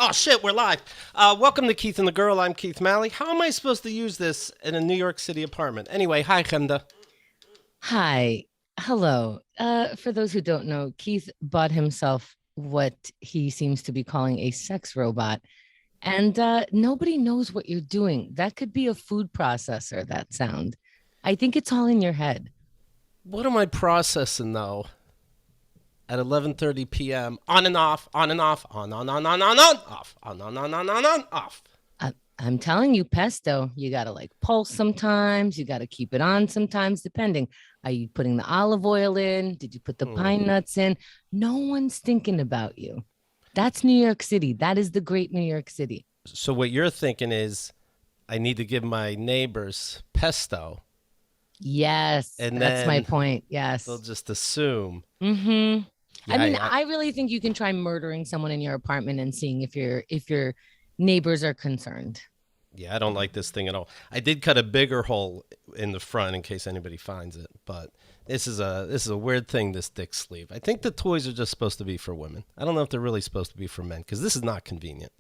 Oh shit, we're live. Welcome to Keith and the Girl. I'm Keith Malley. How am I supposed to use this in a New York City apartment? Anyway, hi, Chenda. Hi. Hello. For those who don't know, Keith bought himself what he seems to be calling a sex robot. And nobody knows what you're doing. That could be a food processor, that sound. I think it's all in your head. What am I processing though? At 11:30 p.m. On and off, on and off, on, off, on, off. I'm telling you, pesto, you got to like pulse sometimes. You got to keep it on sometimes, depending. Are you putting the olive oil in? Did you put the pine nuts in? No one's thinking about you. That's New York City. That is the great New York City. So what you're thinking is, I need to give my neighbors pesto, Yes, and that's my then point. they'll Yes. just assume. Mm-hmm. I Yeah, mean, yeah. I really think you can try murdering someone in your apartment and seeing if your neighbors are concerned. Yeah, I don't like this thing at all. I did cut a bigger hole in the front in case anybody finds it, but this is a weird thing. This dick sleeve. I think the toys are just supposed to be for women. I don't know if they're really supposed to be for men because this is not convenient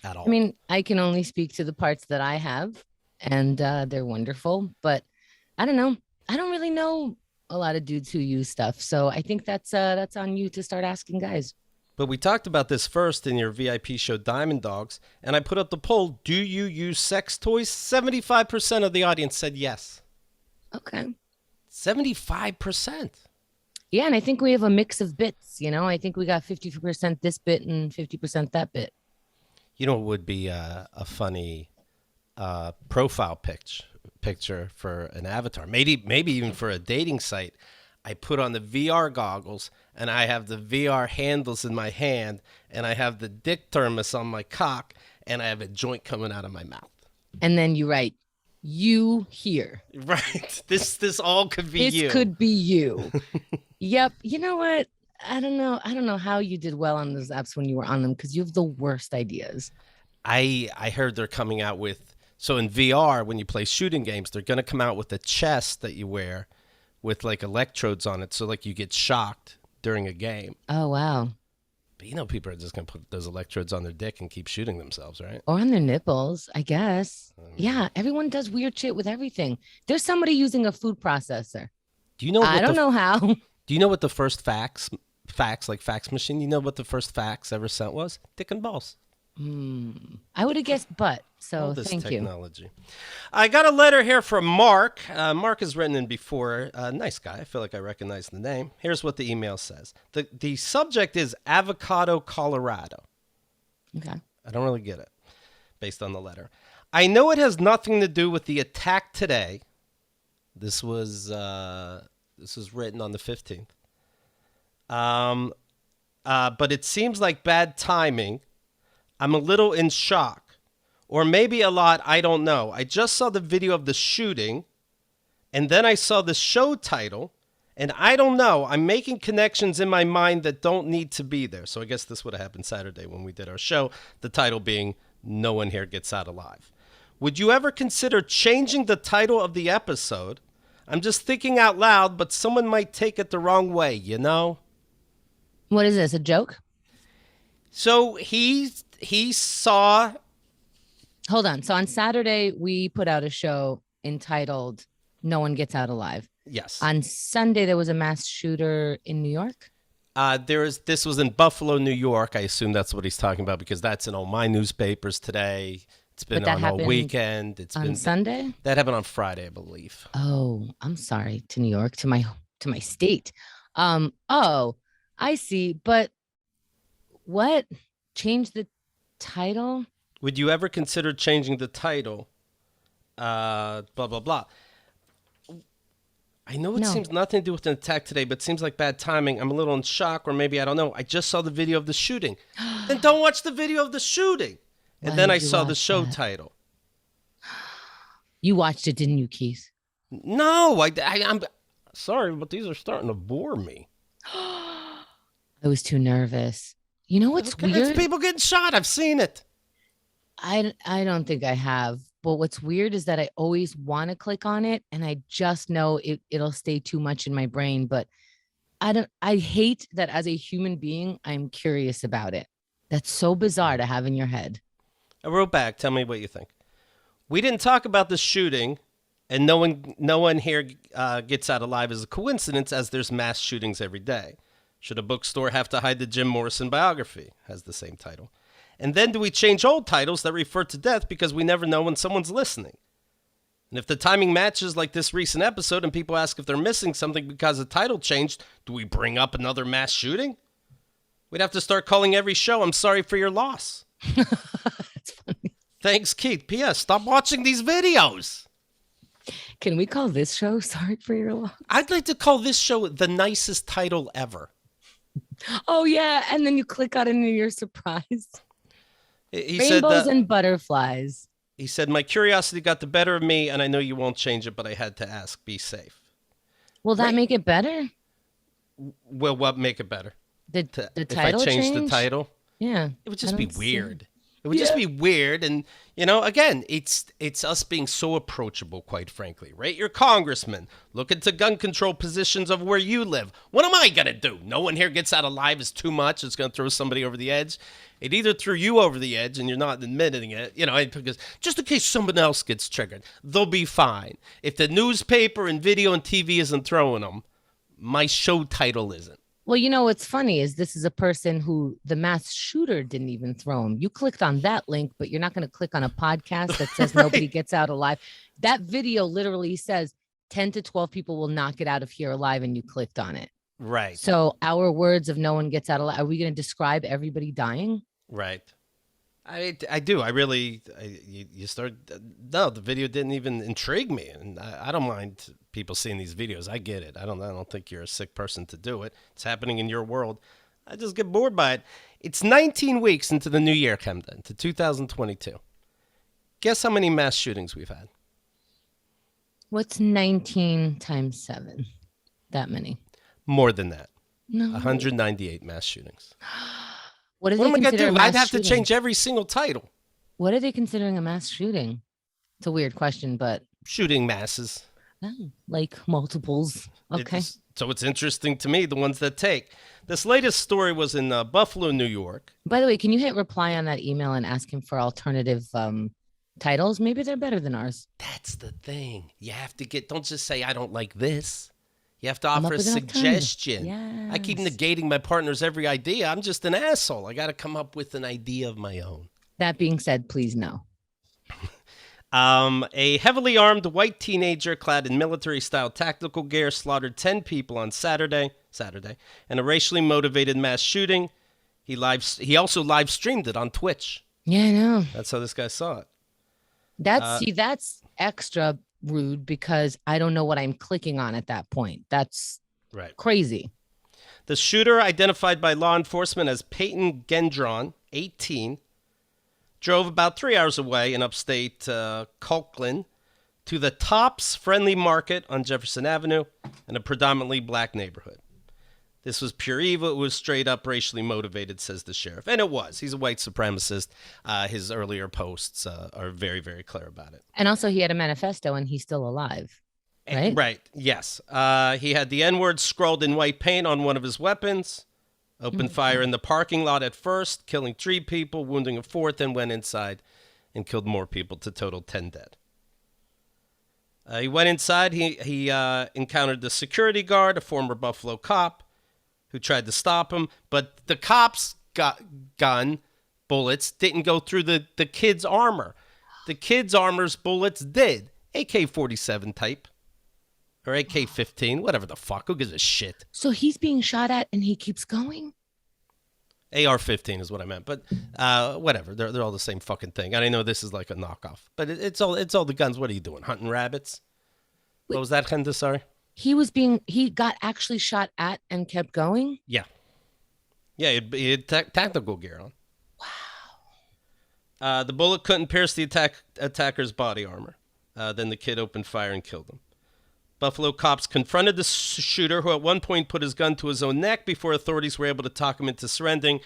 at I all. mean, I can only speak to the parts that I have, and they're wonderful. But I don't know. I don't really know a lot of dudes who use stuff, so I think that's on you to start asking guys. But we talked about this first in your VIP show, Diamond Dogs, and I put up the poll: do you use sex toys? 75% of the audience said yes. Okay. 75%. Yeah, and I think we have a mix of bits. I think we got 50% this bit and 50% that bit. You know, it would be a funny profile picture for an avatar. Maybe even for a dating site. I put on the VR goggles and I have the VR handles in my hand and I have the dick thermos on my cock and I have a joint coming out of my mouth. And then you write, you here. Right. This all could be This you. could be you. Yep. You know what? I don't know. I don't know how you did well on those apps when you were on them because you have the worst ideas. I heard they're coming out with, so in VR when you play shooting games, they're going to come out with a chest that you wear with like electrodes on it so like you get shocked during a game. Oh, wow. But people are just going to put those electrodes on their dick and keep shooting themselves, right? Or on their nipples, I guess. Yeah, everyone does weird shit with everything. There's somebody using a food processor. Do you know I what don't know how. do you know what the first fax like fax machine, you know what the first fax ever sent was? Dick and balls. I would have guessed butt. All So this thank you. technology. I got a letter here from Mark. Mark has written in before. Nice guy. I feel like I recognize the name. Here's what the email says. The subject is Avocado, Colorado. Okay. I don't really get it based on the letter. I know it has nothing to do with the attack today. This was written on the 15th. But it seems like bad timing. I'm a little in shock. Or maybe a lot, I don't know. I just saw the video of the shooting, and then I saw the show title, and I don't know. I'm making connections in my mind that don't need to be there. So I guess this would have happened Saturday when we did our show, the title being No One Here Gets Out Alive. Would you ever consider changing the title of the episode? I'm just thinking out loud, but someone might take it the wrong way, you know? What is this? A joke? So he saw. Hold on. So on Saturday, we put out a show entitled No One Gets Out Alive. Yes. On Sunday, there was a mass shooter in New York. This was in Buffalo, New York. I assume that's what he's talking about because that's in all my newspapers today. It's been But that on all happened weekend. It's on been Sunday. that happened on Friday, I believe. Oh, I'm sorry to New York, to my state. Oh, I see. But what? Change the title? Would you ever consider changing the title? Blah blah blah. I know it No. seems nothing to do with an attack today, but it seems like bad timing. I'm a little in shock, or maybe I don't know. I just saw the video of the shooting. Then don't watch the video of the shooting. And Why then I did you saw the watch show that? title. You watched it, didn't you, Keith? No, I'm sorry, but these are starting to bore me. I was too nervous. You know what's It's weird? people getting shot. I've seen it. I don't think I have. But what's weird is that I always want to click on it and I just know it'll stay too much in my brain. But I hate that as a human being, I'm curious about it. That's so bizarre to have in your head. I wrote back. Tell me what you think. We didn't talk about the shooting, and no one here gets out alive as a coincidence, as there's mass shootings every day. Should a bookstore have to hide the Jim Morrison biography? Has the same title. And then do we change old titles that refer to death because we never know when someone's listening? And if the timing matches like this recent episode and people ask if they're missing something because the title changed, do we bring up another mass shooting? We'd have to start calling every show, "I'm sorry for your loss." That's funny. Thanks, Keith. P.S. Stop watching these videos. Can we call this show Sorry for Your Loss? I'd like to call this show the nicest title ever. Oh, yeah. And then you click on it and you're surprised. He Rainbows said, and butterflies. he said, "My curiosity got the better of me, and I know you won't change it, but I had to ask. Be safe." Will that make it better? Well, what make it better? The If I title changed change? the title? Yeah. It would just I be don't see weird. It would just be weird. And, again, it's us being so approachable, quite frankly, right? You're congressman. Look into gun control positions of where you live. What am I going to do? No one here gets out alive is too much. It's going to throw somebody over the edge. It either threw you over the edge and you're not admitting it, because just in case someone else gets triggered, they'll be fine. If the newspaper and video and TV isn't throwing them, my show title isn't. Well, what's funny is this is a person who the mass shooter didn't even throw him. You clicked on that link, but you're not going to click on a podcast that says Right. Nobody gets out alive. That video literally says 10 to 12 people will not get out of here alive, and you clicked on it. Right. So our words of no one gets out alive, are we going to describe everybody dying? Right. I do. The video didn't even intrigue me. And I don't mind people seeing these videos. I get it. I don't think you're a sick person to do it. It's happening in your world. I just get bored by it. It's 19 weeks into the new year, Kemda, into 2022. Guess how many mass shootings we've had? What's 19 times 7? That many. More than that. No. 198 mass shootings. What What am I going to consider a do? mass I'd have to shooting? change every single title. What are they considering a mass shooting? It's a weird question, but Shooting masses. like multiples. Okay. So it's interesting to me, the ones that take. This latest story was in Buffalo, New York. By the way, can you hit reply on that email and ask him for alternative titles? Maybe they're better than ours. That's the thing. You have to don't just say, "I don't like this." You have to Come up offer a with an alternative. suggestion. I keep Yes. negating my partner's every idea. I'm just an asshole. I got to come up with an idea of my own. That being said, please no. A heavily armed white teenager clad in military-style tactical gear slaughtered 10 people on Saturday, in a racially motivated mass shooting. He also live streamed it on Twitch. Yeah, I know. That's how this guy saw it. That's extra rude because I don't know what I'm clicking on at that point. That's Right. crazy. The shooter, identified by law enforcement as Peyton Gendron, 18, drove about 3 hours away in upstate Colquhoun to the Tops Friendly Market on Jefferson Avenue in a predominantly black neighborhood. This was pure evil. It was straight up racially motivated, says the sheriff. And it was. He's a white supremacist. His earlier posts are very, very clear about it. And also he had a manifesto and he's still alive. Right? Right, yes. He had the N-word scrawled in white paint on one of his weapons. Opened fire in the parking lot at first, killing 3 people, wounding a 4th, and went inside and killed more people to total 10 dead. He went inside. He encountered the security guard, a former Buffalo cop, who tried to stop him. But the cop's gun bullets didn't go through the kid's armor. The kid's armor's bullets did. AK-47 type. Or AK-15, whatever the fuck. Who gives a shit? So he's being shot at and he keeps going? AR-15 is what I meant, but whatever. They're all the same fucking thing. And I know this is like a knockoff, but it's all the guns. What are you doing? Hunting rabbits? What was that, Kenda? Sorry. He got actually shot at and kept going? Yeah. Yeah, he had tactical gear on. Wow. The bullet couldn't pierce the attacker's body armor. Then the kid opened fire and killed him. Buffalo cops confronted the shooter, who at one point put his gun to his own neck before authorities were able to talk him into surrendering,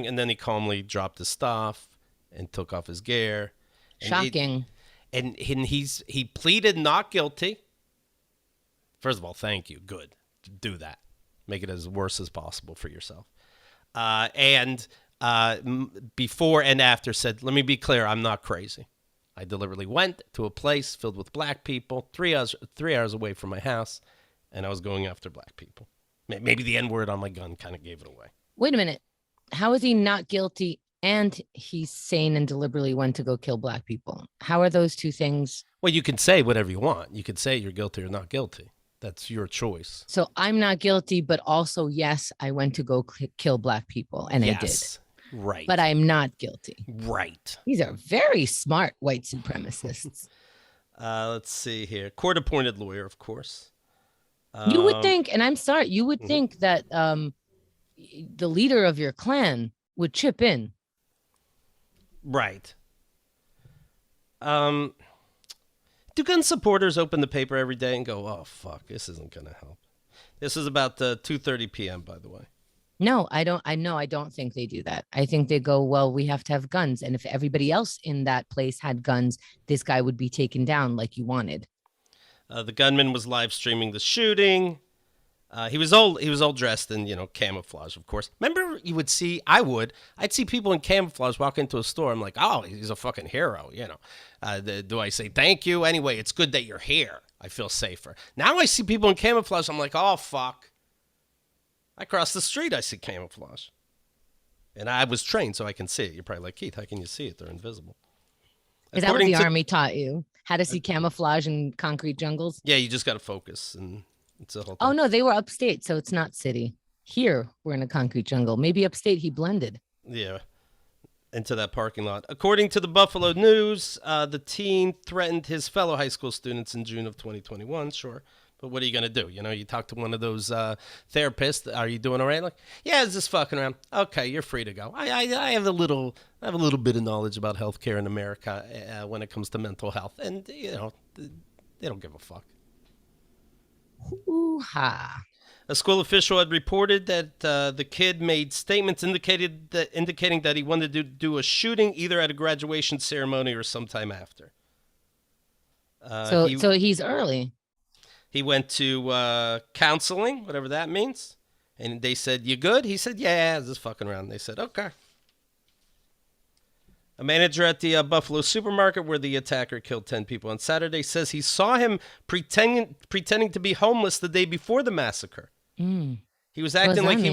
and then he calmly dropped his stuff and took off his gear. Shocking. He pleaded not guilty. First of all, thank you. Good. Do that. Make it as worse as possible for yourself. And before and after said, let me be clear, I'm not crazy. I deliberately went to a place filled with black people, 3 hours away from my house, and I was going after black people. Maybe the N-word on my gun kind of gave it away. Wait a minute. How is he not guilty and he's sane and deliberately went to go kill black people? How are those two things? Well, you can say whatever you want. You could say you're guilty or not guilty. That's your choice. So I'm not guilty, but also, yes, I went to go kill black people, and I did. Right. But I'm not guilty. Right. These are very smart white supremacists. Let's see here. Court-appointed lawyer, of course. You would think, and I'm sorry, you would think that the leader of your clan would chip in. Right. Do gun supporters open the paper every day and go, oh, fuck, this isn't going to help? This is about 2:30 p.m., by the way. No, I don't think they do that. I think they go, well, we have to have guns. And if everybody else in that place had guns, this guy would be taken down like you wanted. The gunman was live streaming the shooting. He was all dressed in, camouflage, of course. Remember, I'd see people in camouflage walk into a store. I'm like, oh, he's a fucking hero, Do I say thank you? Anyway, it's good that you're here. I feel safer. Now I see people in camouflage. I'm like, oh, fuck. I cross the street, I see camouflage. And I was trained so I can see it. You're probably like, Keith, how can you see it? They're invisible. Is that what the Army taught you? How to see camouflage in concrete jungles? Yeah, you just got to focus and... Oh, no, they were upstate, so it's not city. Here, we're in a concrete jungle. Maybe upstate, he blended. Yeah, into that parking lot. According to the Buffalo News, the teen threatened his fellow high school students in June of 2021. Sure, but what are you going to do? You talk to one of those therapists. Are you doing all right? Like, yeah, it's just fucking around. Okay, you're free to go. I have a little bit of knowledge about healthcare in America when it comes to mental health. And, they don't give a fuck. Ooh-ha. A school official had reported that the kid made statements indicating that he wanted to do a shooting either at a graduation ceremony or sometime after. So he's early. He went to counseling, whatever that means. And they said, you good? He said, yeah, just fucking around. They said, okay. A manager at the Buffalo supermarket where the attacker killed 10 people on Saturday says he saw him pretending to be homeless the day before the massacre. He was acting like he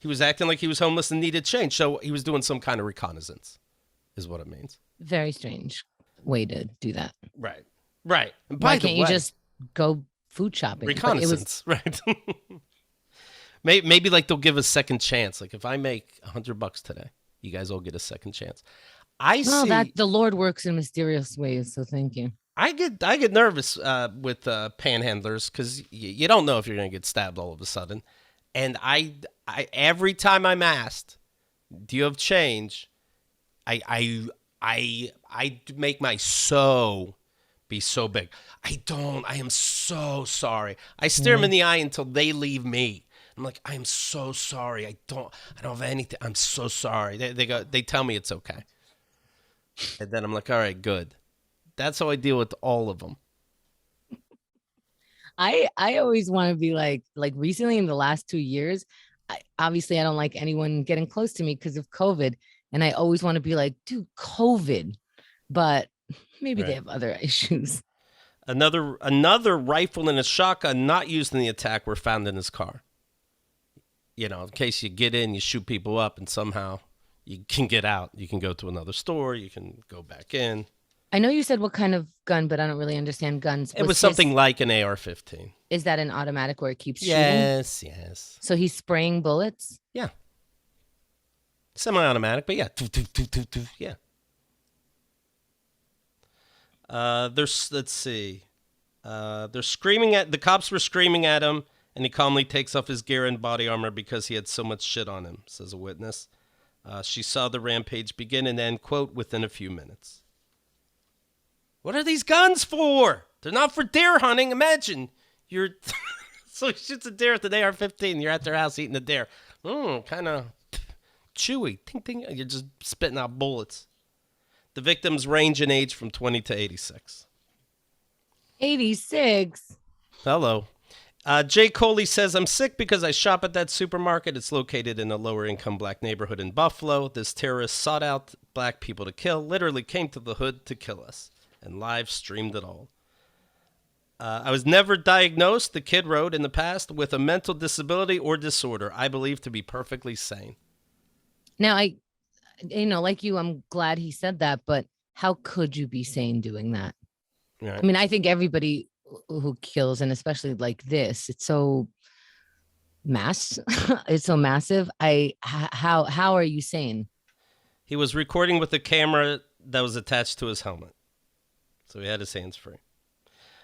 was acting like he was homeless and needed change. So he was doing some kind of reconnaissance, is what it means. Very strange way to do that. Right. Right. And why can't you just go food shopping? Reconnaissance, right? Maybe like they'll give a second chance. Like if I make $100 today, you guys all get a second chance. That the Lord works in mysterious ways. So thank you. I get nervous with panhandlers because you don't know if you're gonna get stabbed all of a sudden, and I every time I'm asked, do you have change? I make my be so big. I don't. I am so sorry. I stare them in the eye until they leave me. I'm like, I am so sorry. I don't have anything. I'm so sorry. They tell me it's okay. And then I'm like, all right, good. That's how I deal with all of them. I always want to be like recently in the last 2 years, obviously I don't like anyone getting close to me because of COVID. And I always want to be like, dude, COVID. But maybe they have other issues. Another rifle and a shotgun not used in the attack were found in his car. In case you get in, you shoot people up, and somehow you can get out. You can go to another store. You can go back in. I know you said what kind of gun, but I don't really understand guns. It was something like an AR-15. Is that an automatic where it keeps shooting? Yes. So he's spraying bullets? Yeah. Semi-automatic, but yeah. Yeah. Let's see. The cops were screaming at him, and he calmly takes off his gear and body armor because he had so much shit on him, says a witness. She saw the rampage begin and end, quote, within a few minutes. What are these guns for? They're not for deer hunting. Imagine you're so he shoots a deer with an AR-15. You're at their house eating a deer. Kind of chewy. Ting, ting. You're just spitting out bullets. The victims range in age from 20 to 86. 86? Hello. Jay Coley says, I'm sick because I shop at that supermarket. It's located in a lower income black neighborhood in Buffalo. This terrorist sought out black people to kill, literally came to the hood to kill us, and live streamed it all. I was never diagnosed, the kid wrote, in the past with a mental disability or disorder. I believe to be perfectly sane. Now, like you, I'm glad he said that, but how could you be sane doing that? Right. I mean, I think everybody who kills, and especially like this, it's so it's so massive. How are you sane? He was recording with a camera that was attached to his helmet, so he had his hands free.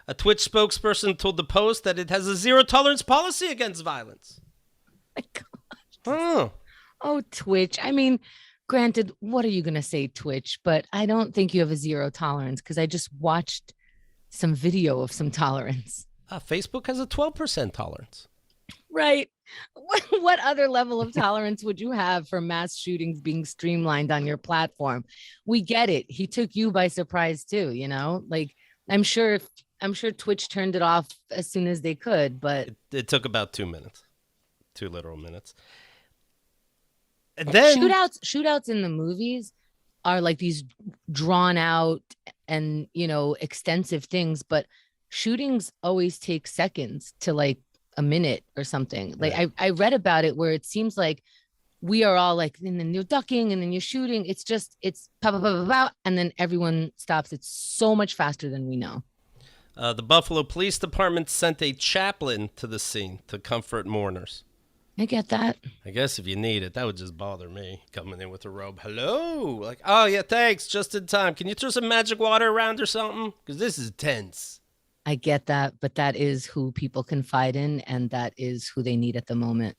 A Twitch spokesperson told the Post that it has a zero tolerance policy against violence. My God. Oh. Oh, Twitch. I mean, granted, what are you going to say, Twitch? But I don't think you have a zero tolerance because I just watched some video of some tolerance. Facebook has a 12% tolerance. Right. What other level of tolerance would you have for mass shootings being streamlined on your platform? We get it. He took you by surprise too, Like I'm sure Twitch turned it off as soon as they could, but it took about 2 minutes. 2 literal minutes. And then shootouts in the movies are like these drawn out and, extensive things, but shootings always take seconds to like a minute or something. Like right. I read about it where it seems like we are all like, and then you're ducking and then you're shooting. It's pow, pow, pow, pow, pow, and then everyone stops. It's so much faster than we know. The Buffalo Police Department sent a chaplain to the scene to comfort mourners. I get that. I guess if you need it, that would just bother me, coming in with a robe. Hello? Like, oh, yeah, thanks, just in time. Can you throw some magic water around or something? Because this is tense. I get that, but that is who people confide in, and that is who they need at the moment.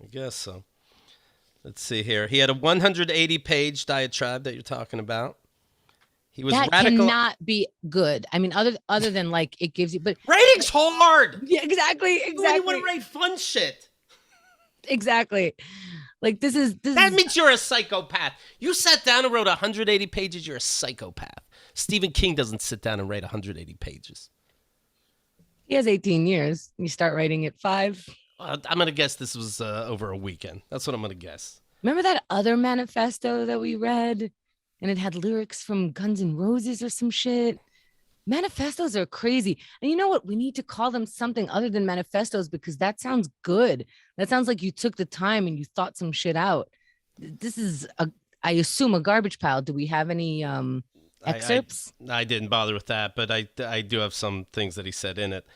I guess so. Let's see here. He had a 180-page diatribe that you're talking about. He was that radical. Cannot be good. I mean, other than like it gives you, but rating's hard. Yeah, exactly. You want to rate fun shit. Exactly. Like that means you're a psychopath. You sat down and wrote 180 pages. You're a psychopath. Stephen King doesn't sit down and write 180 pages. He has 18 years. You start writing at 5. I'm going to guess this was over a weekend. That's what I'm going to guess. Remember that other manifesto that we read? And it had lyrics from Guns N' Roses or some shit. Manifestos are crazy. And you know what? We need to call them something other than manifestos because that sounds good. That sounds like you took the time and you thought some shit out. This is, I assume, a garbage pile. Do we have any excerpts? I didn't bother with that, but I do have some things that he said in it.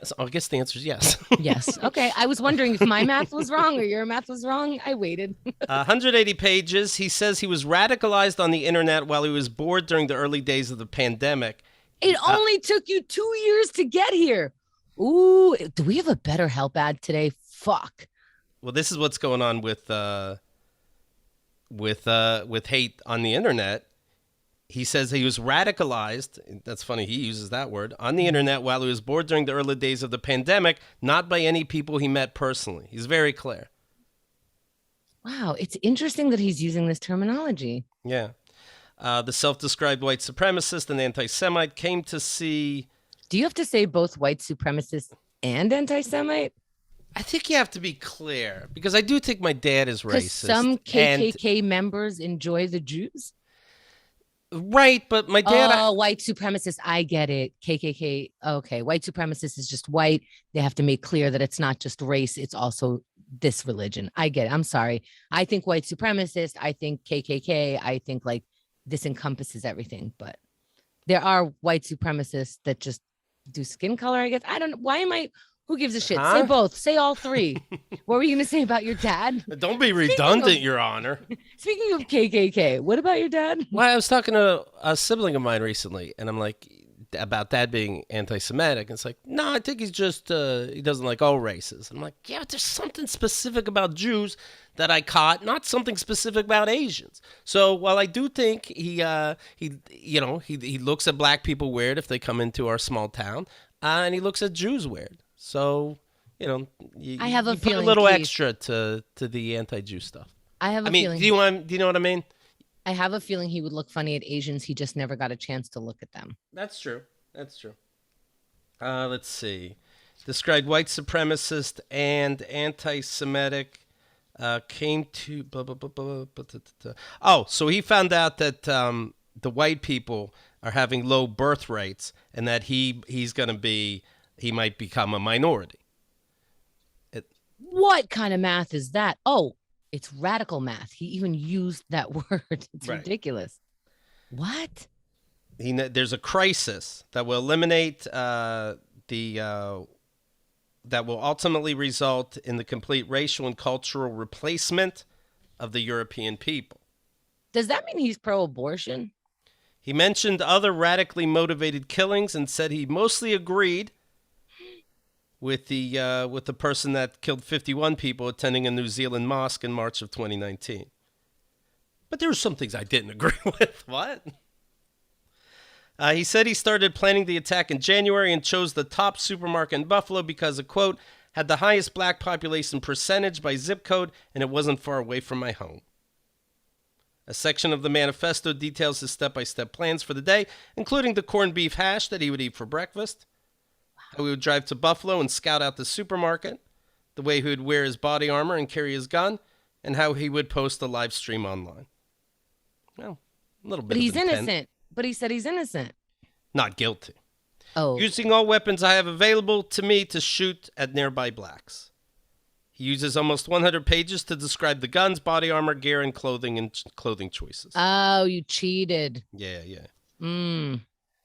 So I guess the answer is yes. Yes. Okay. I was wondering if my math was wrong or your math was wrong. I waited. 180 pages. He says he was radicalized on the internet while he was bored during the early days of the pandemic. It only took you 2 years to get here. Ooh, do we have a BetterHelp ad today? Fuck. Well, this is what's going on with hate on the internet. He says he was radicalized, that's funny, he uses that word, on the internet while he was bored during the early days of the pandemic, not by any people he met personally. He's very clear. Wow, it's interesting that he's using this terminology. Yeah. The self-described white supremacist and anti-Semite came to see... Do you have to say both white supremacist and anti-Semite? I think you have to be clear, because I do think my dad is racist. Some KKK members enjoy the Jews? Right, but my dad... Oh, white supremacist. I get it. KKK. Okay, white supremacist is just white. They have to make clear that it's not just race. It's also this religion. I get it. I'm sorry. I think white supremacist. I think KKK. I think like this encompasses everything. But there are white supremacists that just do skin color, I guess. I don't know. Why am I... Who gives a shit? Huh? Say both. Say all three. What were you going to say about your dad? Don't be redundant, Your Honor. Speaking of KKK, what about your dad? Well, I was talking to a sibling of mine recently, and I'm like, about dad being anti-Semitic. And it's like, no, I think he's just, he doesn't like all races. I'm like, yeah, but there's something specific about Jews that I caught, not something specific about Asians. So while I do think he looks at black people weird if they come into our small town, and he looks at Jews weird. So, I have a feeling put a little extra to the anti-Jew stuff. I have a feeling. Do you know what I mean? I have a feeling he would look funny at Asians. He just never got a chance to look at them. That's true. Let's see. Described white supremacist and anti-Semitic. Came to blah, blah, blah, blah, blah, blah, blah. Oh, so he found out that the white people are having low birth rates, and that he might become a minority. What kind of math is that? Oh, it's radical math. He even used that word. It's Right. ridiculous. What? There's a crisis that will eliminate that will ultimately result in the complete racial and cultural replacement of the European people. Does that mean he's pro-abortion? He mentioned other radically motivated killings and said he mostly agreed with the person that killed 51 people attending a New Zealand mosque in March of 2019. But there were some things I didn't agree with. What? He said he started planning the attack in January and chose the top supermarket in Buffalo because it, quote, had the highest black population percentage by zip code and it wasn't far away from my home. A section of the manifesto details his step-by-step plans for the day, including the corned beef hash that he would eat for breakfast, how he would drive to Buffalo and scout out the supermarket, the way he would wear his body armor and carry his gun, and how he would post a live stream online. Well, a little bit But he's of intent. innocent. But he said he's innocent. Not guilty. Oh. Using all weapons I have available to me to shoot at nearby blacks. He uses almost 100 pages to describe the guns, body armor, gear, and clothing choices. Oh, you cheated. Yeah. Mm.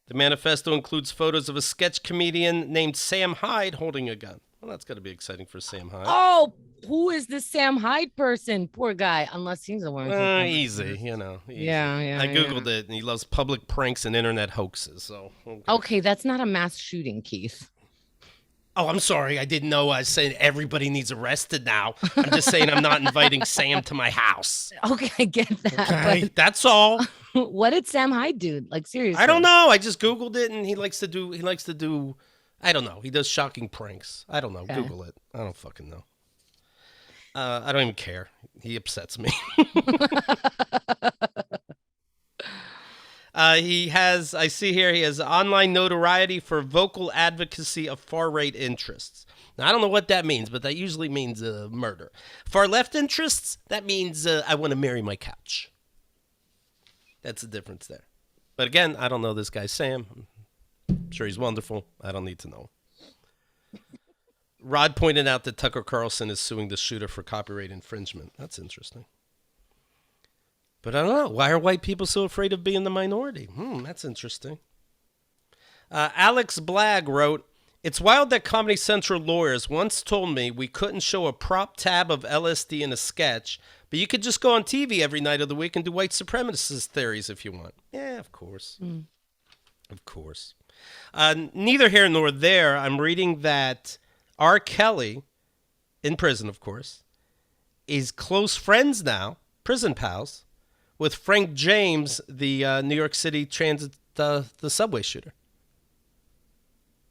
The manifesto includes photos of a sketch comedian named Sam Hyde holding a gun. Well, that's got to be exciting for Sam Hyde. Oh, who is this Sam Hyde person? Poor guy. Unless he's the one. Easy, Easy. Yeah. I Googled it, and he loves public pranks and internet hoaxes. So okay, that's not a mass shooting, Keith. Oh, I'm sorry. I didn't know I was saying everybody needs arrested now. I'm just saying I'm not inviting Sam to my house. Okay, I get that. Okay, but that's all. what did Sam Hyde do? Like, seriously? I don't know. I just Googled it, and he likes to do, I don't know. He does shocking pranks. I don't know. Okay. Google it. I don't fucking know. I don't even care. He upsets me. I see here, he has online notoriety for vocal advocacy of far-right interests. Now, I don't know what that means, but that usually means murder. Far-left interests, that means I want to marry my couch. That's the difference there. But again, I don't know this guy, Sam. I'm sure he's wonderful. I don't need to know. Rod pointed out that Tucker Carlson is suing the shooter for copyright infringement. That's interesting. But I don't know. Why are white people so afraid of being the minority? That's interesting. Alex Blagg wrote, "It's wild that Comedy Central lawyers once told me we couldn't show a prop tab of LSD in a sketch, but you could just go on TV every night of the week and do white supremacist theories if you want." Yeah, of course. Of course. Neither here nor there, I'm reading that R. Kelly, in prison, of course, is close friends now, prison pals, with Frank James, the New York City transit, the subway shooter.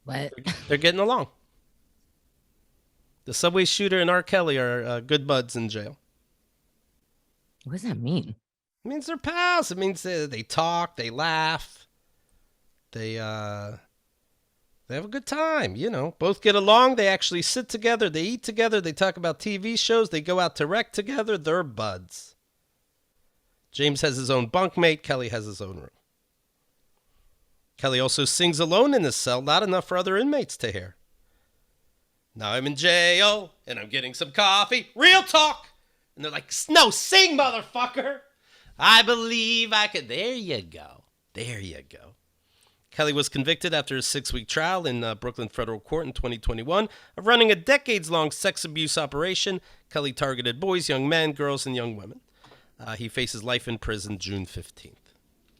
What? They're getting along. The subway shooter and R. Kelly are good buds in jail. What does that mean? It means they're pals. It means they talk, they laugh, they have a good time. Both get along. They actually sit together. They eat together. They talk about TV shows. They go out to wreck together. They're buds. James has his own bunkmate. Kelly has his own room. Kelly also sings alone in his cell, not enough for other inmates to hear. "Now I'm in jail, and I'm getting some coffee. Real talk." And they're like, "No, sing, motherfucker. I believe I could." There you go. There you go. Kelly was convicted after a 6-week trial in Brooklyn federal court in 2021 of running a decades-long sex abuse operation. Kelly targeted boys, young men, girls, and young women. He faces life in prison June 15th.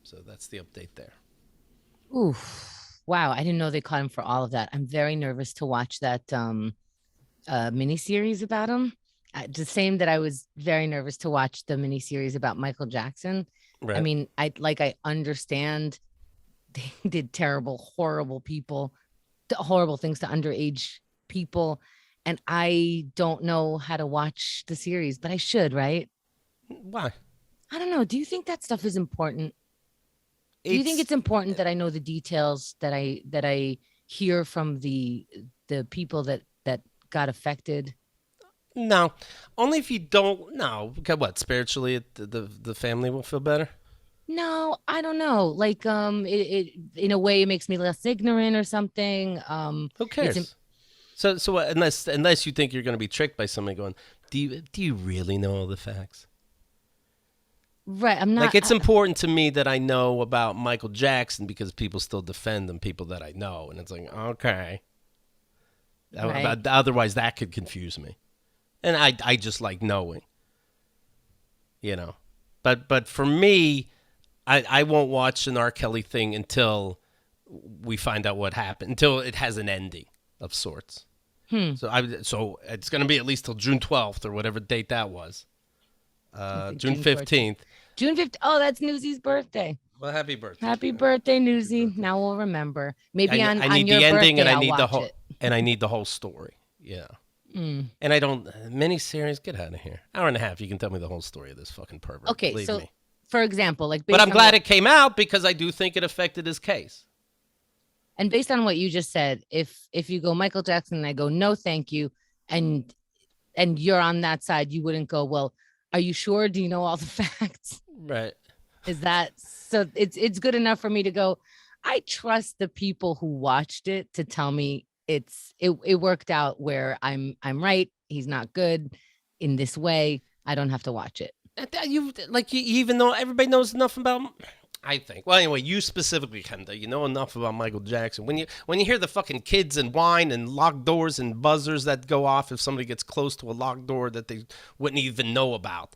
So that's the update there. Oof. Wow. I didn't know they caught him for all of that. I'm very nervous to watch that miniseries about him. The same that I was very nervous to watch the miniseries about Michael Jackson. Right. I mean, I understand they did horrible things to underage people. And I don't know how to watch the series, but I should, right? Why? I don't know. Do you think that stuff is important? Do you think it's important that I know the details, that I hear from the people that got affected? No, only if you don't. No, okay, what spiritually, the family will feel better. No, I don't know. Like, it in a way it makes me less ignorant or something. Who It's cares? So what, unless you think you're going to be tricked by somebody going, do you really know all the facts? right. I'm Like not. it's important to me that I know about Michael Jackson because people still defend them, people that I know, and it's like okay, Right. otherwise that could confuse me, and I just like knowing, you know, but for me, I won't watch an R. Kelly thing until we find out what happened, until it has an ending of sorts. Hmm. So it's going to be at least till June 12th or whatever date that was. I think June June 14th. 15th. June 15th. Oh, that's Newsy's birthday. Well, happy birthday. Happy birthday, Happy Newsy. birthday. Now we'll remember. Maybe I on need your the ending and birthday I I'll need the watch whole it. and I need the whole story. Yeah. Mm. And I don't miniseries, get out of here. Hour and a half, you can tell me the whole story of this fucking pervert. Okay, Believe so me. for example, like But based I'm on glad what, it came out because I do think it affected his case. and based on what you just said, if you go Michael Jackson and I go no thank you, and you're on that side, you wouldn't go, well, are you sure? Do you know all the facts? Right. Is that so? It's good enough for me to go. I trust the people who watched it to tell me it worked out where I'm right. He's not good in this way. I don't have to watch it. You even though everybody knows enough about I think. Well, anyway, you specifically, Kenda, you know enough about Michael Jackson. When you hear the fucking kids and whine and locked doors and buzzers that go off if somebody gets close to a locked door that they wouldn't even know about,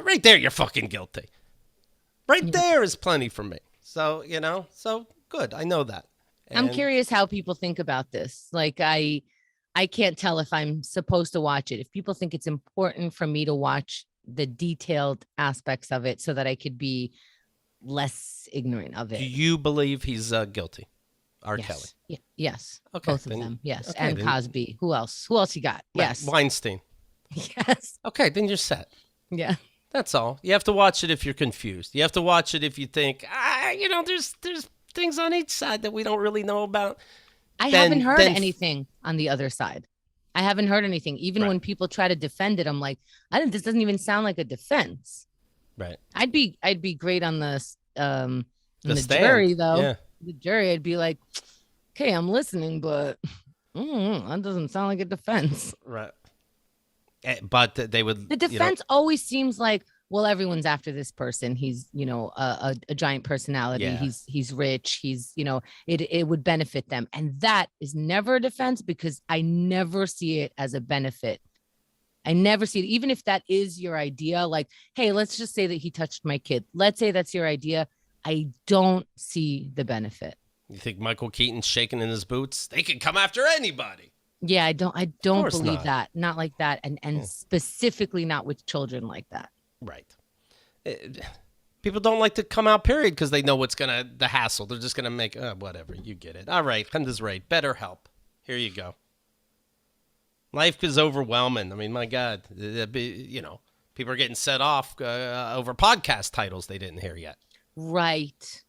right there, you're fucking guilty. Right Yeah. there is plenty for me. So so good. I know that. I'm And curious how people think about this. Like I can't tell if I'm supposed to watch it. If people think it's important for me to watch the detailed aspects of it so that I could be less ignorant of do it. you believe he's guilty? R. Kelly. Yes. Yes. Okay, Both of then- them. Yes. okay, And then- Cosby. Who else? Who else you got? Right, Yes. Weinstein. Yes. Okay, then you're set. Yeah. That's all. You have to watch it if you're confused. You have to watch it if you think, there's things on each side that we don't really know about. I Then- haven't heard then- anything on the other side. I haven't heard anything. Even Right. when people try to defend it, I'm like, this doesn't even sound like a defense. Right. I'd be great on the stand. jury though. Yeah. The jury, I'd be like, okay, I'm listening, but that doesn't sound like a defense. Right. But they would. The defense always seems like, well, everyone's after this person. He's, a giant personality. Yeah. He's rich. He's, it would benefit them. And that is never a defense because I never see it as a benefit. I never see it. Even if that is your idea, like, hey, let's just say that he touched my kid. Let's say that's your idea. I don't see the benefit. You think Michael Keaton's shaking in his boots? They can come after anybody. Yeah, I don't course believe not. that. Not like that. And specifically not with children like that. Right. People don't like to come out, period, because they know what's the hassle. They're just gonna make whatever. You get it. All right, Kenda's right. Better help. Here you go. Life is overwhelming. I mean, my God, people are getting set off over podcast titles they didn't hear yet. Right.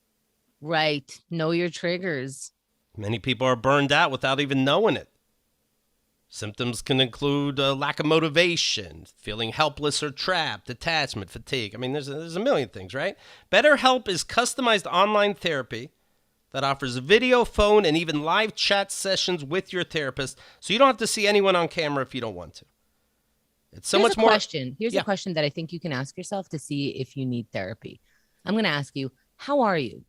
Know your triggers. Many people are burned out without even knowing it. Symptoms can include lack of motivation, feeling helpless or trapped, attachment, fatigue. I mean, there's a million things, right? BetterHelp is customized online therapy that offers video, phone, and even live chat sessions with your therapist, so you don't have to see anyone on camera if you don't want to. It's so much more. Here's a question that I think you can ask yourself to see if you need therapy. I'm going to ask you, how are you?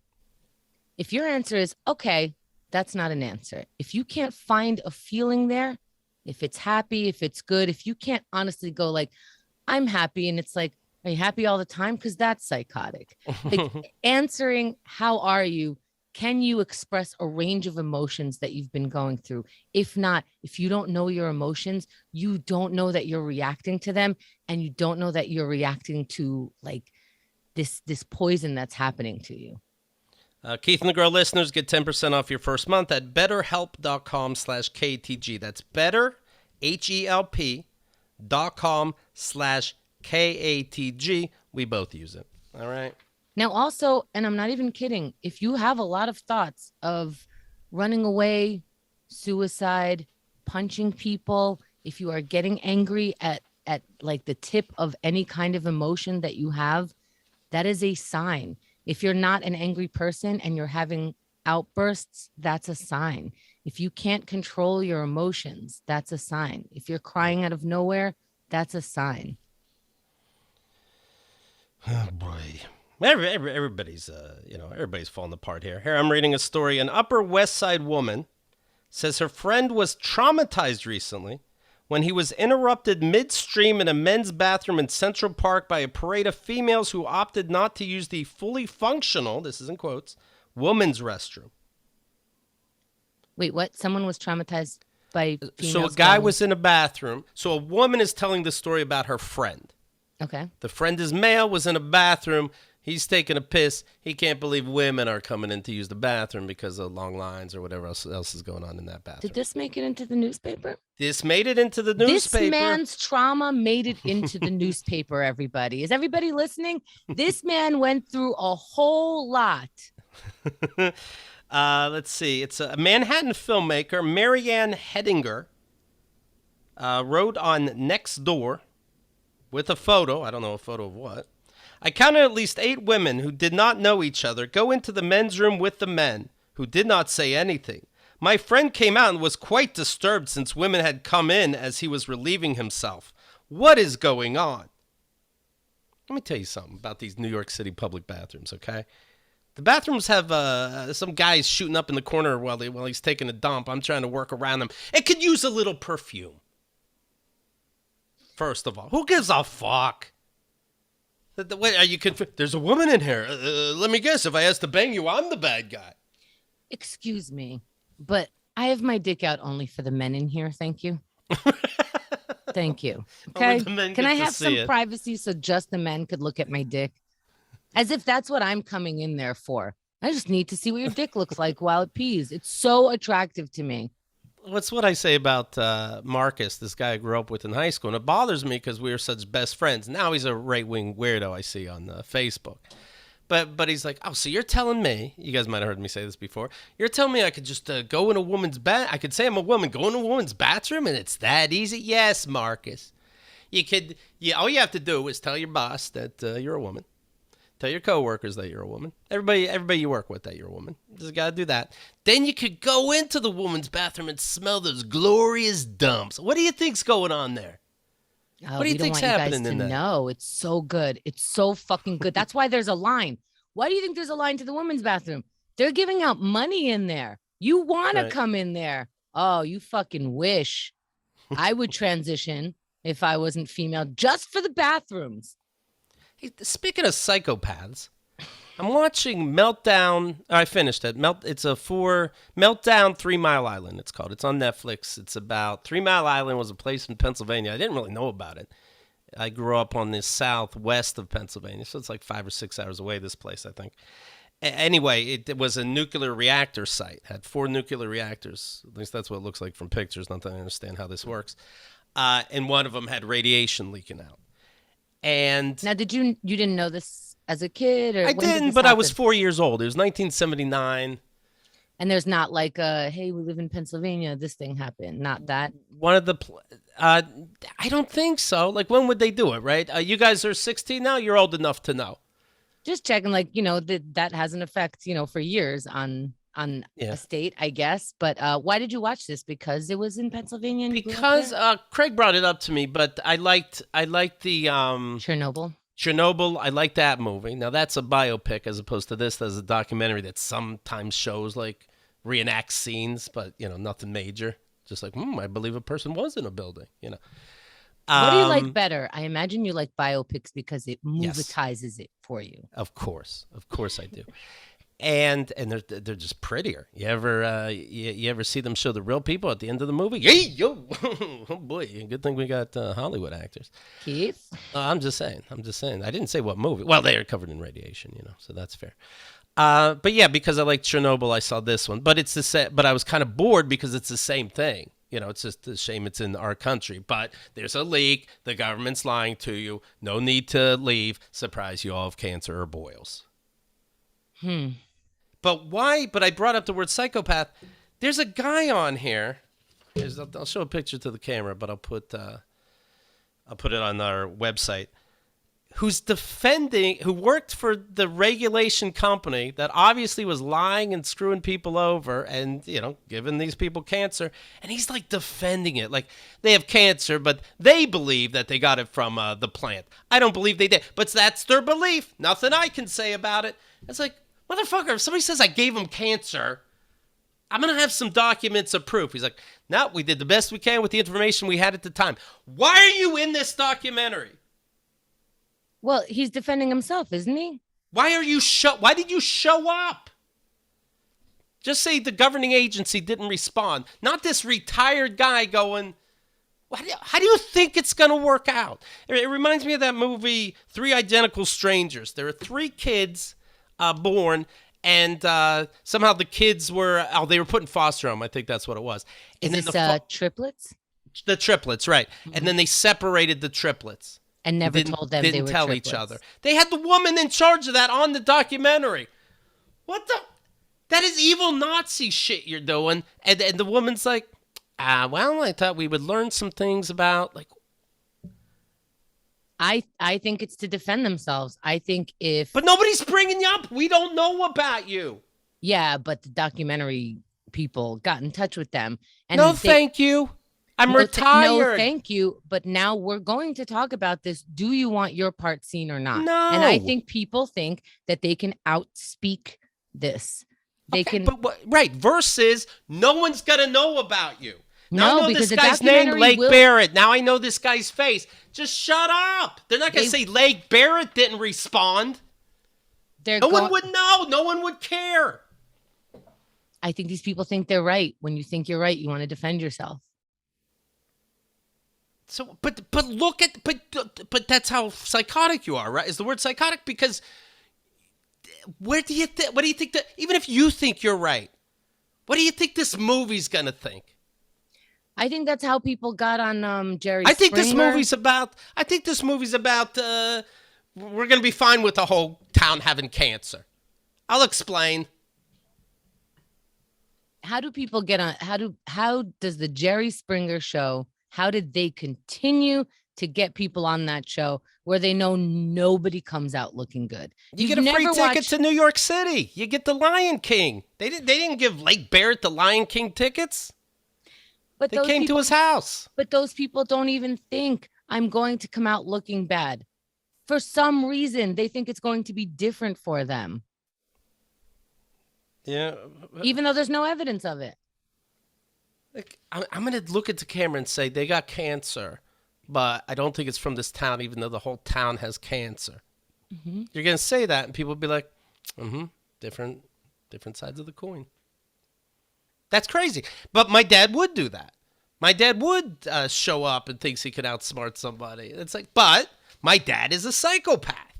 If your answer is, okay, that's not an answer. If you can't find a feeling there, if it's happy, if it's good, if you can't honestly go like, I'm happy, and it's like, are you happy all the time? Because that's psychotic. Like, answering, how are you? Can you express a range of emotions that you've been going through? If not, if you don't know your emotions, you don't know that you're reacting to them, and you don't know that you're reacting to like this poison that's happening to you. Keith and the Girl listeners get 10% off your first month at betterhelp.com/KATG. That's better, HELP.com/KATG. We both use it. All right. Now also, and I'm not even kidding, if you have a lot of thoughts of running away, suicide, punching people, if you are getting angry at like the tip of any kind of emotion that you have, that is a sign. If you're not an angry person and you're having outbursts, that's a sign. If you can't control your emotions, that's a sign. If you're crying out of nowhere, that's a sign. Oh boy. Everybody's everybody's falling apart here. Here I'm reading a story. An Upper West Side woman says her friend was traumatized recently when he was interrupted midstream in a men's bathroom in Central Park by a parade of females who opted not to use the fully functional, this is in quotes, woman's restroom. Wait, what? Someone was traumatized by females? So a guy was in a bathroom. So a woman is telling the story about her friend. Okay. The friend is male, was in a bathroom. He's taking a piss. He can't believe women are coming in to use the bathroom because of long lines or whatever else is going on in that bathroom. Did this make it into the newspaper? This made it into the newspaper. This man's trauma made it into the newspaper, everybody. Is everybody listening? This man went through a whole lot. Let's see. It's a Manhattan filmmaker, Marianne Hedinger, wrote on Nextdoor with a photo. I don't know a photo of what. I counted at least 8 women who did not know each other go into the men's room with the men, who did not say anything. My friend came out and was quite disturbed since women had come in as he was relieving himself. What is going on? Let me tell you something about these New York City public bathrooms, okay? The bathrooms have some guys shooting up in the corner while he's taking a dump. I'm trying to work around them. It could use a little perfume. First of all, who gives a fuck? Wait, are you there's a woman in here. Let me guess. If I ask to bang you, I'm the bad guy. Excuse me, but I have my dick out only for the men in here. Thank you. Thank you. Okay. Can I have some privacy so just the men could look at my dick? As if that's what I'm coming in there for. I just need to see what your dick looks like while it pees. It's so attractive to me. What's what I say about Marcus, this guy I grew up with in high school. And it bothers me because we were such best friends. Now he's a right-wing weirdo I see on Facebook. But he's like, oh, so you're telling me, you guys might have heard me say this before, you're telling me I could just go in a woman's I could say I'm a woman, go in a woman's bathroom, and it's that easy? Yes, Marcus. All you have to do is tell your boss that you're a woman. Tell your coworkers that you're a woman. Everybody you work with that you're a woman. Just got to do that. Then you could go into the woman's bathroom and smell those glorious dumps. What do you think's going on there? What do you think's happening in there? No, it's so good. It's so fucking good. That's why there's a line. Why do you think there's a line to the women's bathroom? They're giving out money in there. You want to come in there. Oh, you fucking wish. I would transition if I wasn't female just for the bathrooms. Hey, speaking of psychopaths, I'm watching Meltdown. I finished it. It's Meltdown 3 Mile Island, it's called. It's on Netflix. It's about 3 Mile Island was a place in Pennsylvania. I didn't really know about it. I grew up on the southwest of Pennsylvania, so it's like 5 or 6 hours away, this place, I think. Anyway, it was a nuclear reactor site. It had 4 nuclear reactors. At least that's what it looks like from pictures. Not that I understand how this works. And one of them had radiation leaking out. And now, you didn't know this as a kid? Or I didn't, but I was 4 years old. It was 1979. And there's not like hey, we live in Pennsylvania, this thing happened. Not that. One of the, I don't think so. Like, when would they do it, right? You guys are 16 now? You're old enough to know. Just checking, like, that has an effect, for years on a state, I guess. But why did you watch this? Because it was in Pennsylvania? Because Craig brought it up to me, but I liked the Chernobyl. I like that movie. Now that's a biopic as opposed to this. That's a documentary that sometimes shows like reenact scenes, but nothing major. Just like, I believe a person was in a building. What do you like better? I imagine you like biopics because it movietizes it for you. Of course I do. And they're just prettier. You ever see them show the real people at the end of the movie? Hey, yo, oh boy, good thing we got Hollywood actors. Keith, I'm just saying. I didn't say what movie. Well, they are covered in radiation, so that's fair. But yeah, because I like Chernobyl, I saw this one. But it's the same. But I was kind of bored because it's the same thing. It's just a shame it's in our country. But there's a leak. The government's lying to you. No need to leave. Surprise, you all have cancer or boils. But why? But I brought up the word psychopath. There's a guy on here. I'll show a picture to the camera, but I'll put it on our website. Who worked for the regulation company that obviously was lying and screwing people over and, giving these people cancer. And he's like defending it. Like they have cancer, but they believe that they got it from the plant. I don't believe they did, but that's their belief. Nothing I can say about it. It's like, motherfucker, if somebody says I gave them cancer, I'm going to have some documents of proof. He's like, no, we did the best we can with the information we had at the time. Why are you in this documentary? Well, he's defending himself, isn't he? Why did you show up? Just say the governing agency didn't respond. Not this retired guy going, how do you think it's going to work out? It reminds me of that movie, Three Identical Strangers. There are 3 kids born, and somehow the kids they were put in foster home. I think that's what it was. And Is this triplets? The triplets, right. Mm-hmm. And then they separated the triplets. And never told them they were Didn't tell triplets. each other. They had the woman in charge of that on the documentary. What the? That is evil Nazi shit you're doing. And the woman's like, well, I thought we would learn some things about, like. I think it's to defend themselves. I think But nobody's bringing you up. We don't know about you. Yeah, but the documentary people got in touch with them. And thank you. I'm retired. No, thank you. But now we're going to talk about this. Do you want your part seen or not? No. And I think people think that they can outspeak this. They can. But right. Versus no one's going to know about you. Now No, I know because this the guy's name, documentary Lake will- Barrett. Now I know this guy's face. Just shut up. They're not going to say Lake Barrett didn't respond. No one would know. No one would care. I think these people think they're right. When you think you're right, you want to defend yourself. So, but look at but that's how psychotic you are, right? Is the word psychotic? Because what do you think that even if you think you're right, what do you think this movie's gonna think? I think that's how people got on Jerry. I think Springer. this movie's about. We're gonna be fine with the whole town having cancer. I'll explain. How do people get on? How does the Jerry Springer show? How did they continue to get people on that show where they know nobody comes out looking good? You get a free ticket to New York City. You get the Lion King. They didn't give Lake Barrett the Lion King tickets. But they came to his house. But those people don't even think I'm going to come out looking bad. For some reason, they think it's going to be different for them. Yeah. Even though there's no evidence of it. Like, I'm going to look at the camera and say they got cancer, but I don't think it's from this town, even though the whole town has cancer. Mm-hmm. You're going to say that, and people will be like, different sides of the coin. That's crazy. But my dad would do that. My dad would show up and thinks he could outsmart somebody. It's like, but my dad is a psychopath.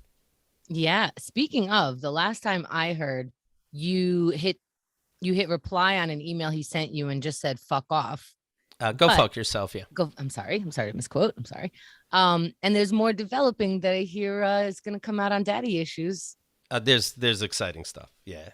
Yeah. Speaking of, the last time I heard, you hit reply on an email he sent you and just said, fuck off. Go fuck yourself, yeah. I'm sorry to misquote. I'm sorry. And there's more developing that I hear is going to come out on daddy issues. There's exciting stuff. Yeah.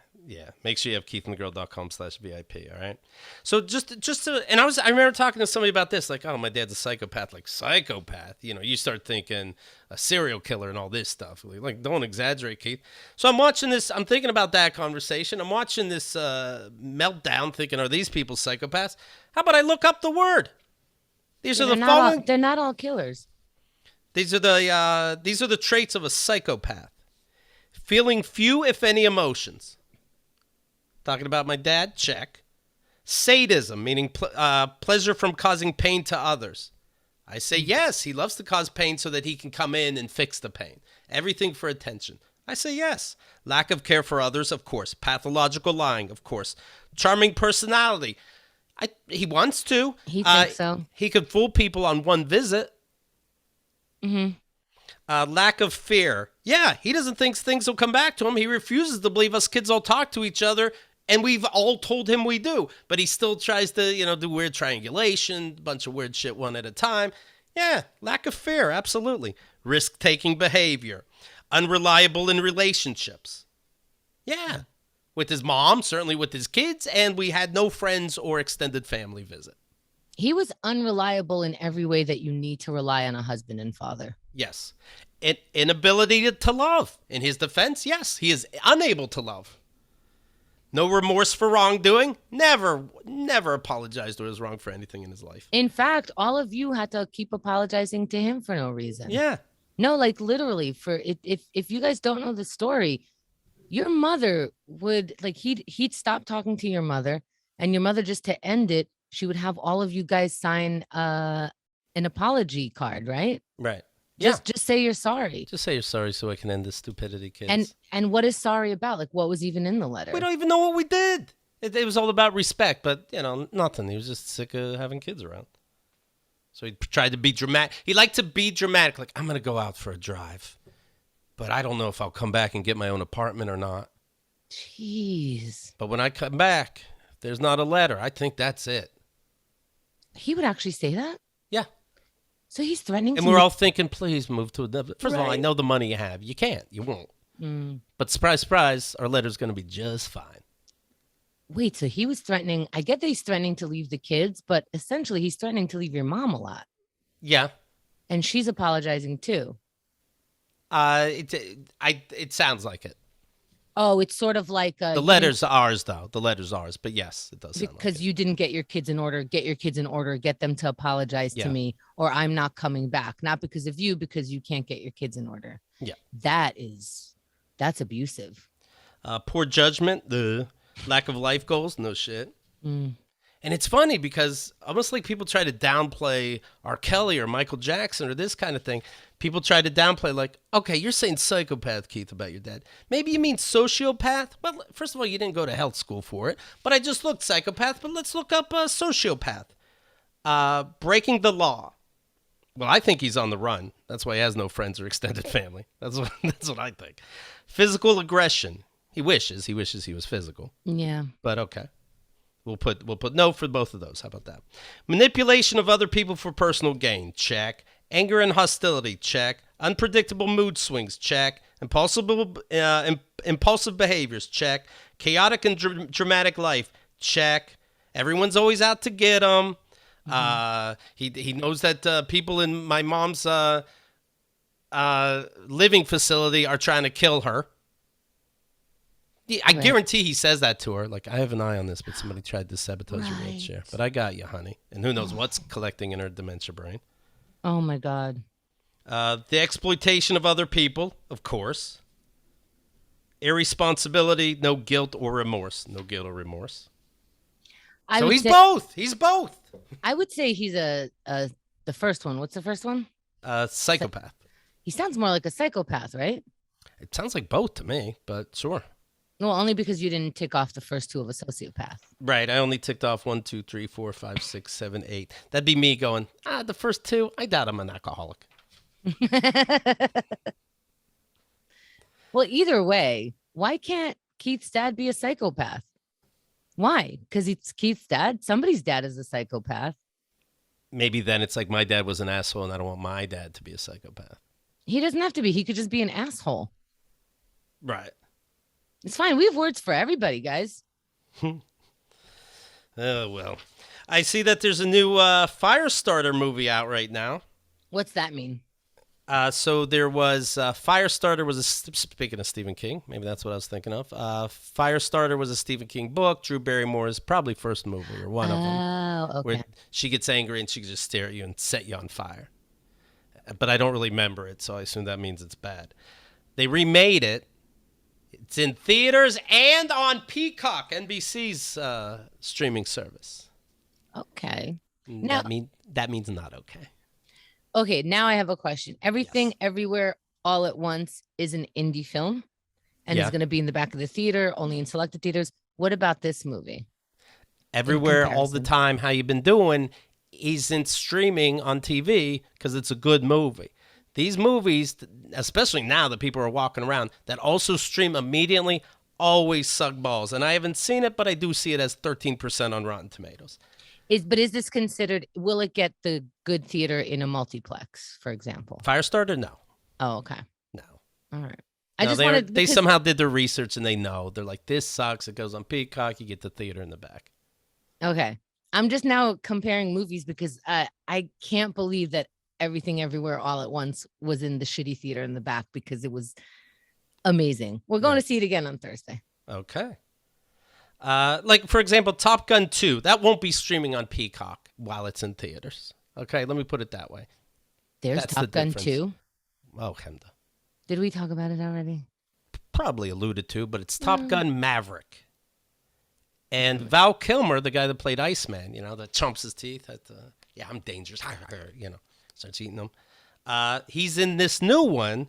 Make sure you have keithandthegirl.com/VIP. All right. So just to, and I remember talking to somebody about this, like, oh, my dad's a psychopath. Like, psychopath. You start thinking a serial killer and all this stuff. Like, don't exaggerate, Keith. So I'm watching this. I'm thinking about that conversation. I'm watching this Meltdown, thinking, are these people psychopaths? How about I look up the word? These are the following. They're not all killers. These are the traits of a psychopath. Feeling few, if any, emotions. Talking about my dad, check. Sadism, meaning pleasure from causing pain to others. I say yes, he loves to cause pain so that he can come in and fix the pain. Everything for attention. I say yes. Lack of care for others, of course. Pathological lying, of course. Charming personality. He wants to. He thinks so. He could fool people on one visit. Mm-hmm. Lack of fear. Yeah, he doesn't think things will come back to him. He refuses to believe us kids all talk to each other, and we've all told him we do. But he still tries to, do weird triangulation, a bunch of weird shit one at a time. Yeah, lack of fear, absolutely. Risk-taking behavior. Unreliable in relationships. Yeah. with his mom, certainly with his kids, and we had no friends or extended family visit. He was unreliable in every way that you need to rely on a husband and father. Yes. Inability to love. In his defense, yes, he is unable to love. No remorse for wrongdoing. Never apologized or was wrong for anything in his life. In fact, all of you had to keep apologizing to him for no reason. Yeah. No, like literally, for if you guys don't know the story, your mother would like he'd stop talking to your mother, and your mother, just to end it, she would have all of you guys sign an apology card, right? Right. Just say you're sorry. Just say you're sorry so I can end this stupidity, kids. And what is sorry about? Like, what was even in the letter? We don't even know what we did. It was all about respect, but, nothing. He was just sick of having kids around. So he tried to be dramatic. He liked to be dramatic, like, I'm going to go out for a drive, but I don't know if I'll come back and get my own apartment or not. Jeez. But when I come back, if there's not a letter, I think that's it. He would actually say that? Yeah. So he's threatening. And we're all thinking, please move to another. First of all, I Right. know the money you have. You can't. You won't. But surprise, surprise, our letter's going to be just fine. Wait, so he was threatening. I get that he's threatening to leave the kids, but essentially he's threatening to leave your mom a lot. Yeah. And she's apologizing too. It sounds like it. Oh, it's sort of like The letter's ours, though. The letter's ours. But yes, it does sound like because it. you didn't get your kids in order. Get your kids in order. Get them to apologize to me, or I'm not coming back. Not because of you, because you can't get your kids in order. Yeah. That's abusive. Poor judgment, the lack of life goals, no shit. Mm. And it's funny because almost like people try to downplay R. Kelly or Michael Jackson or this kind of thing. People try to downplay, like, okay, you're saying psychopath, Keith, about your dad. Maybe you mean sociopath? Well, first of all, you didn't go to health school for it. But I just looked psychopath, but let's look up sociopath. Breaking the law. Well, I think he's on the run. That's why he has no friends or extended family. That's what I think. Physical aggression. He wishes he was physical. Yeah. But okay. We'll put no for both of those. How about that? Manipulation of other people for personal gain. Check. Anger and hostility. Check. Unpredictable mood swings. Check. Impulsive behaviors. Check. Chaotic and dramatic life. Check. Everyone's always out to get him. He knows that people in my mom's living facility are trying to kill her. I guarantee he says that to her. Like, I have an eye on this, but somebody tried to sabotage your wheelchair. But I got you, honey. And who knows what's collecting in her dementia brain. Oh, my God. The exploitation of other people, of course. Irresponsibility, no guilt or remorse. No guilt or remorse. So he's both. He's both. I would say he's the first one. What's the first one? Psychopath. He sounds more like a psychopath, right? It sounds like both to me, but sure. Well, only because you didn't tick off the first two of a sociopath. Right. I only ticked off 1, 2, 3, 4, 5, 6, 7, 8. That'd be me going, the first two, I doubt I'm an alcoholic. Well, either way, why can't Keith's dad be a psychopath? Why? Because it's Keith's dad? Somebody's dad is a psychopath. Maybe then it's like my dad was an asshole and I don't want my dad to be a psychopath. He doesn't have to be. He could just be an asshole. Right. It's fine. We have words for everybody, guys. Oh, well. I see that there's a new Firestarter movie out right now. What's that mean? So there was Firestarter was speaking of Stephen King, maybe that's what I was thinking of. Firestarter was a Stephen King book. Drew Barrymore's probably first movie or one of them. Oh, okay. Where she gets angry and she can just stare at you and set you on fire. But I don't really remember it, so I assume that means it's bad. They remade it. It's in theaters and on Peacock, NBC's streaming service. Okay. That means not okay. Okay, now I have a question. Everything, Everywhere, All at Once is an indie film, and it's going to be in the back of the theater, only in selected theaters. What about this movie? Everywhere, All the Time, How You Been Doing isn't streaming on TV because it's a good movie. These movies, especially now that people are walking around, that also stream immediately, always suck balls. And I haven't seen it, but I do see it as 13% on Rotten Tomatoes. But is this considered, will it get the good theater in a multiplex, for example? Firestarter? No. Oh, okay. No. All right. I No, just wanted they because somehow did their research and they know. They're like, this sucks. It goes on Peacock. You get the theater in the back. okay. I'm just now comparing movies because I can't believe that Everything Everywhere All at Once was in the shitty theater in the back because it was amazing. We're going to see it again on Thursday. Okay. Like, for example, Top Gun 2. That won't be streaming on Peacock while it's in theaters. Okay, let me put it that way. There's That's Top the Gun difference. 2. Oh, Hemda. Did we talk about it already? Probably alluded to, but it's Top Gun Maverick. And Val Kilmer, the guy that played Iceman, that chomps his teeth. Yeah, I'm dangerous. Starts eating them. He's in this new one,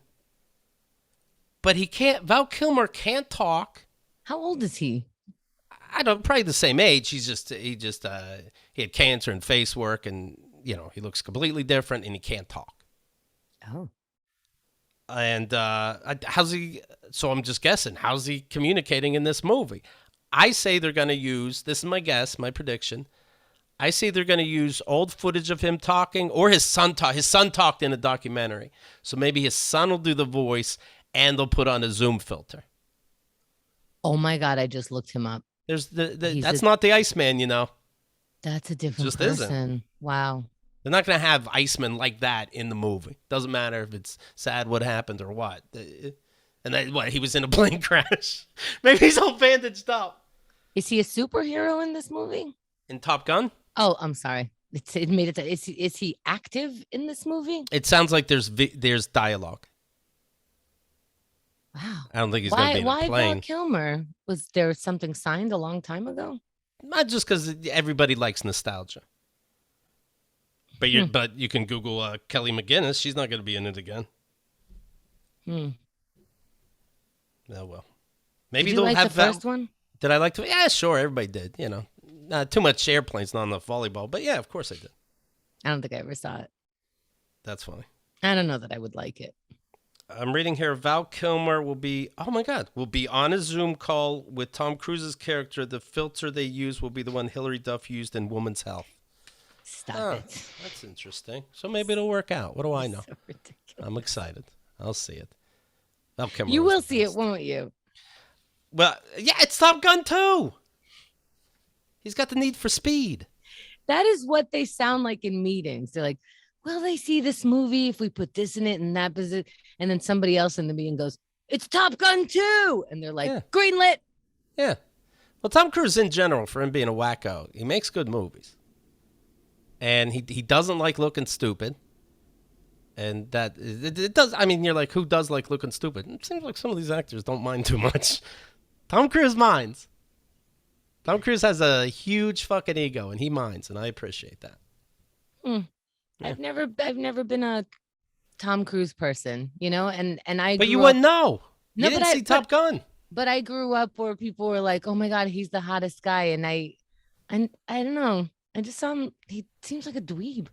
but Val Kilmer can't talk. How old is he? I don't, probably the same age. He had cancer and face work, and he looks completely different, and he can't talk. Oh. And how's he? So I'm just guessing. How's he communicating in this movie? I say they're going to use. This is my guess, my prediction. I say they're going to use old footage of him talking, or his son talk. His son talked in a documentary, so maybe his son will do the voice, and they'll put on a Zoom filter. Oh my God! I just looked him up. That's not the Iceman, That's a different Just person. isn't. Wow. They're not going to have Iceman like that in the movie. Doesn't matter if it's sad what happened or what. And he was in a plane crash. Maybe he's all bandaged up. Is he a superhero in this movie? In Top Gun? Oh, I'm sorry. It made it. Is he active in this movie? It sounds like there's dialogue. Wow. I don't think he's going to be in a Why plane. Val Kilmer? Was there something signed a long time ago? Not just because everybody likes nostalgia. But you can Google Kelly McGinnis. She's not going to be in it again. Oh well. Maybe Did you they'll like have the first one? Did I like to? Yeah, sure. Everybody did. Not too much airplanes, not enough volleyball. But yeah, of course I did. I don't think I ever saw it. That's funny. I don't know that I would like it. I'm reading here. Val Kilmer will be on a Zoom call with Tom Cruise's character. The filter they use will be the one Hilary Duff used in Woman's Health. Stop it. That's interesting. So maybe it'll work out. What do I know? So ridiculous. I'm excited. I'll see it. Val Kilmer You was will the see it, best. won't you? Well, yeah, it's Top Gun 2. He's got the need for speed. That is what they sound like in meetings. They're like, well, they see this movie if we put this in it and that is it. And then somebody else in the meeting goes, it's Top Gun 2. And they're like, greenlit. Yeah. Well, Tom Cruise in general, for him being a wacko, he makes good movies. And he doesn't like looking stupid. And that it does. I mean, you're like, who does like looking stupid? It seems like some of these actors don't mind too much. Tom Cruise minds. Tom Cruise has a huge fucking ego, and he minds, and I appreciate that. Yeah. I've never been a Tom Cruise person, and I. But you wouldn't know. No, You didn't see Top Gun. But I grew up where people were like, "Oh my God, he's the hottest guy," and I don't know. I just saw him. He seems like a dweeb.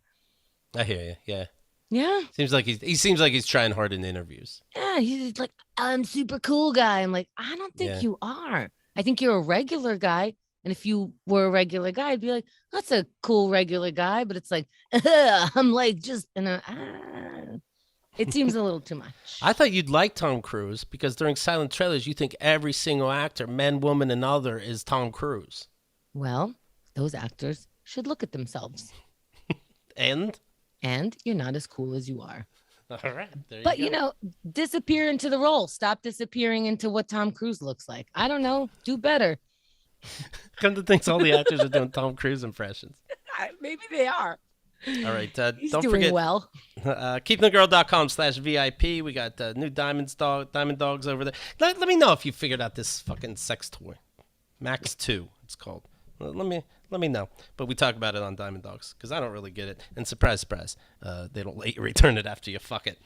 I hear you. Yeah. Yeah. He seems like he's trying hard in interviews. Yeah, he's like, I'm super cool guy. I'm like, I don't think you are. I think you're a regular guy. And if you were a regular guy, I'd be like, that's a cool regular guy. But it's like, I'm like, just, it seems a little too much. I thought you'd like Tom Cruise because during silent trailers, you think every single actor, man, woman, and other, is Tom Cruise. Well, those actors should look at themselves. And you're not as cool as you are. All right. But, disappear into the role. Stop disappearing into what Tom Cruise looks like. I don't know. Do better. Come to think all the actors are doing Tom Cruise impressions. Maybe they are. All right. He's don't doing forget, well. keepthegirl.com/VIP. We got new Diamond Dogs over there. Let me know if you figured out this fucking sex toy. Max 2, it's called. Let me know. But we talk about it on Diamond Dogs because I don't really get it. And surprise, surprise, they don't let you return it after you fuck it.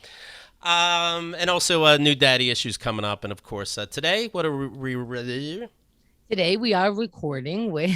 And also new daddy issues coming up. And of course, today, what are we? Today we are recording with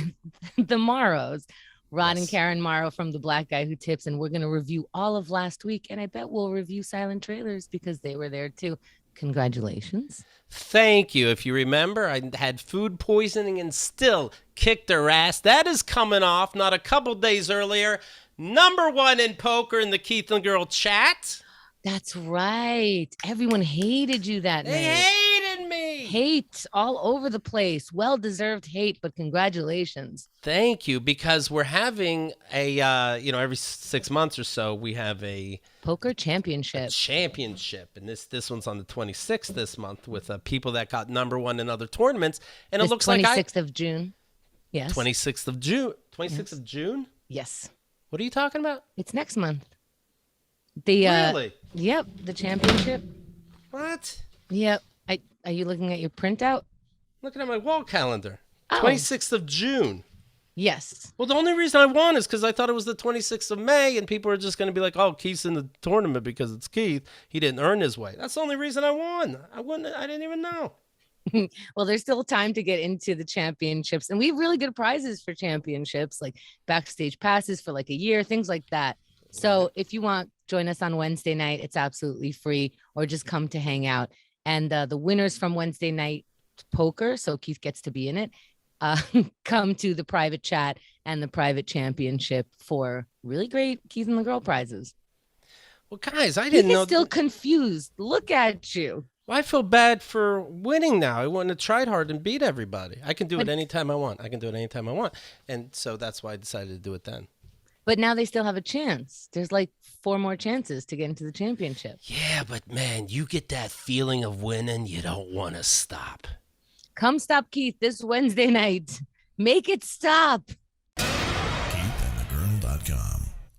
the Morrows, Rod Yes. and Karen Morrow from The Black Guy Who Tips, and we're going to review all of last week. And I bet we'll review silent trailers because they were there too. Congratulations. Thank you. If you remember, I had food poisoning and still kicked her ass. That is coming off not a couple days earlier. #1 in poker in the Keith and Girl chat. That's right. Everyone hated you that They night. hated me. Hate all over the place. Well-deserved hate, but congratulations. Thank you, because we're having a, every 6 months or so, we have a Poker championship. championship, and this one's on the 26th this month with people that got #1 in other tournaments, and it This looks like 26th of June. Yes. 26th of June. 26th of June? Yes. What are you talking about? It's next month. The Really? Yep, the championship. What? Yep. Are you looking at your printout? Looking at my wall calendar. Oh. 26th of June. Yes. Well, the only reason I won is because I thought it was the 26th of May, and people are just going to be like, "Oh, Keith's in the tournament because it's Keith. He didn't earn his way." That's the only reason I won. I didn't even know. Well, there's still time to get into the championships, and we have really good prizes for championships, like backstage passes for like a year, things like that. So if you want, join us on Wednesday night. It's absolutely free, or just come to hang out. And the winners from Wednesday night poker, so Keith gets to be in it, come to the private chat and the private championship for really great Keith and the Girl prizes. Well, guys, I Keith didn't is know. still confused. Look at you. Well, I feel bad for winning now. I wouldn't have tried hard and beat everybody. I can do it But- anytime I want. And so that's why I decided to do it then. But now they still have a chance. There's like 4 more chances to get into the championship. Yeah, but man, you get that feeling of winning. You don't want to stop. Come stop Keith this Wednesday night. Make it stop.